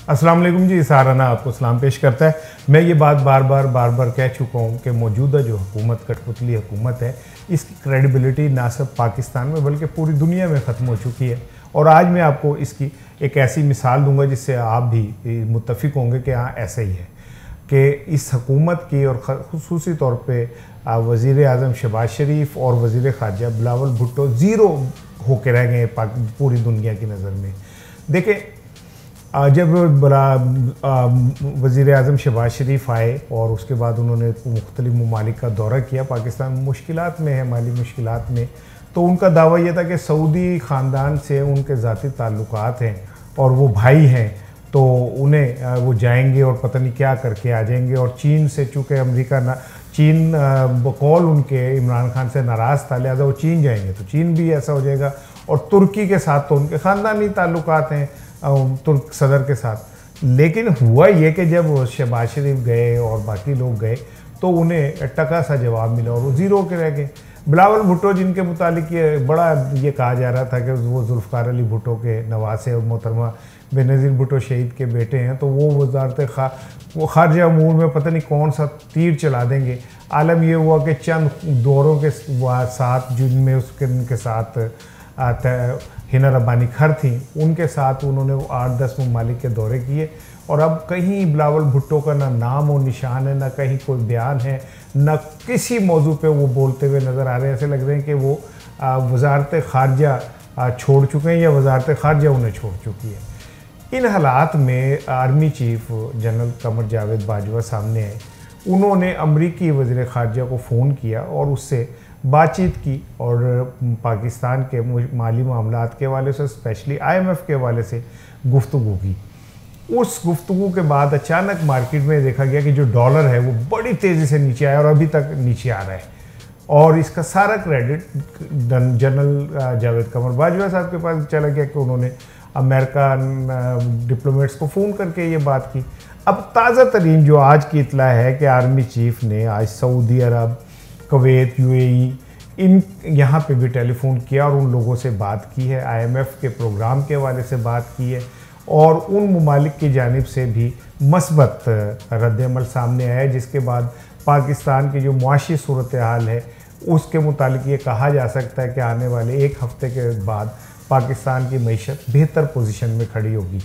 अस्सलाम वालेकुम जी, सहाराना आपको सलाम पेश करता है। मैं ये बात बार बार कह चुका हूँ कि मौजूदा जो हुकूमत कठपुतली हुकूमत है, इसकी क्रेडिबिलिटी ना सिर्फ पाकिस्तान में बल्कि पूरी दुनिया में ख़त्म हो चुकी है। और आज मैं आपको इसकी एक ऐसी मिसाल दूंगा जिससे आप भी मुत्तफ़िक होंगे कि हाँ ऐसा ही है कि इस हुकूमत की और ख़ुसूसी तौर पे वज़ीर आज़म शहबाज शरीफ और वज़ीर ख़ारजा बिलावल भुट्टो ज़ीरो होके रह गए पूरी दुनिया की नज़र में। देखें, जब वज़ीर आज़म शहबाज शरीफ आए और उसके बाद उन्होंने मुख्तलिफ़ ममालिक का दौरा किया, पाकिस्तान मुश्किलात में है, माली मुश्किलात में, तो उनका दावा यह था कि सऊदी ख़ानदान से उनके ज़ाती ताल्लुकात हैं और वो भाई हैं, तो उन्हें वो जाएंगे और पता नहीं क्या करके आ जाएंगे। और चीन से, चूँकि अमेरिका ना चीन बकौल उनके इमरान खान से नाराज़ था, लिहाजा वो चीन जाएंगे तो चीन भी ऐसा हो जाएगा। और तुर्की के साथ तो उनके ख़ानदानी ताल्लुकात हैं तुर्क सदर के साथ। लेकिन हुआ ये कि जब शहबाज शरीफ गए और बाकी लोग गए तो उन्हें टका सा जवाब मिला और वो ज़ीरो के रह गए। बिलावल भुट्टो, जिनके मुतालिक ये कहा जा रहा था कि वो जुल्फ़िकार अली भुट्टो के नवासे और मोहतरमा बेनज़ीर भुट्टो शहीद के बेटे हैं, तो वो वज़ारत ख़ारजा अमूर में पता नहीं कौन सा तीर चला देंगे। आलम यह हुआ कि चंद दौरों के साथ जिनमें उनके साथ हिना रब्बानी खर थी, उनके साथ उन्होंने 8-10 ममालिक के दौरे किए और अब कहीं बिलावल भुट्टो का ना नाम और निशान है, ना कहीं कोई बयान है, ना किसी मौजू पे वो बोलते हुए नज़र आ रहे हैं। ऐसे लग रहे हैं कि वो वज़ारत ख़ारजा छोड़ चुके हैं या वज़ारत ख़ारजा उन्हें छोड़ चुकी है। इन हालात में army chief general Qamar Javed Bajwa सामने आए। उन्होंने अमरीकी वज़ीर ख़ारजा को फ़ोन किया और उससे बातचीत की और पाकिस्तान के माली मामलात के हवाले से, स्पेशली IMF के हवाले से गुफ्तगू की। उस गुफ्तगू के बाद अचानक मार्केट में देखा गया कि जो डॉलर है वो बड़ी तेज़ी से नीचे आया और अभी तक नीचे आ रहा है। और इसका सारा क्रेडिट जनरल जावेद कमर बाजवा साहब के पास चला गया कि उन्होंने अमेरिकन डिप्लोमेट्स को फ़ोन करके ये बात की। अब ताज़ा तरीन जो आज की इतला है कि आर्मी चीफ ने आज सऊदी अरब, कुवैत, UAE इन यहाँ पे भी टेलीफोन किया और उन लोगों से बात की है, IMF के प्रोग्राम के हवाले से बात की है और उन ममालिक की जानिब से भी मस्बत रद्द-ए-अमल सामने आया, जिसके बाद पाकिस्तान की जो मुआशी सूरत हाल है उसके मुतालिक ये कहा जा सकता है कि आने वाले एक हफ़्ते के बाद पाकिस्तान की मईशत बेहतर पोजीशन में खड़ी होगी।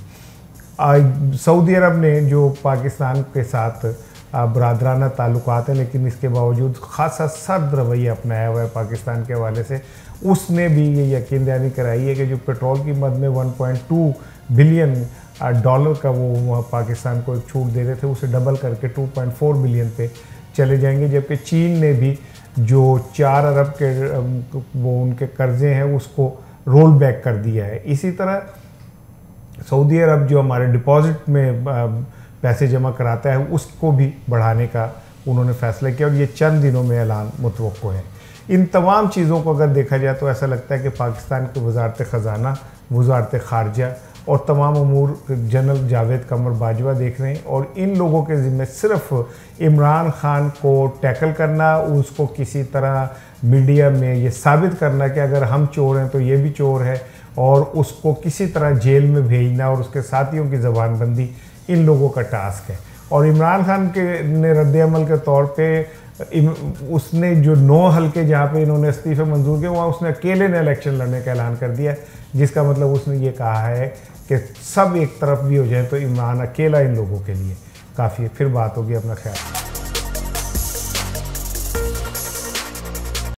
सऊदी अरब ने जो पाकिस्तान के साथ बरादराना ताल्लुकात हैं, लेकिन इसके बावजूद ख़ासा सर्द रवैया अपनाया हुआ है पाकिस्तान के हवाले से, उसने भी ये यकीन दहानी कराई है कि जो पेट्रोल की मद में 1.2 बिलियन डॉलर का वो पाकिस्तान को एक छूट दे रहे थे, उसे डबल करके 2.4 बिलियन पे चले जाएंगे। जबकि चीन ने भी जो 4 अरब के वो उनके कर्ज़े हैं उसको रोल बैक कर दिया है। इसी तरह सऊदी अरब जो हमारे डिपॉजिट में पैसे जमा कराता है उसको भी बढ़ाने का उन्होंने फ़ैसला किया और ये चंद दिनों में ऐलान मुतवक्को है। इन तमाम चीज़ों को अगर देखा जाए तो ऐसा लगता है कि पाकिस्तान के वज़ारत ख़जाना, वज़ारत ख़ारजा और तमाम अमूर जनरल जावेद कमर बाजवा देख रहे हैं और इन लोगों के ज़िम्मे सिर्फ इमरान खान को टैकल करना, उसको किसी तरह मीडिया में ये साबित करना कि अगर हम चोर हैं तो ये भी चोर है, और उसको किसी तरह जेल में भेजना और उसके साथियों की ज़बानबंदी इन लोगों का टास्क है। और इमरान खान के ने रद्द-ए-अमल के तौर पे उसने जो 9 हल्के जहाँ पे इन्होंने इस्तीफ़े मंजूर किए वहाँ उसने अकेले ने इलेक्शन लड़ने का ऐलान कर दिया, जिसका मतलब उसने ये कहा है कि सब एक तरफ भी हो जाए तो इमरान अकेला इन लोगों के लिए काफ़ी है। फिर बात होगी, अपना ख्याल।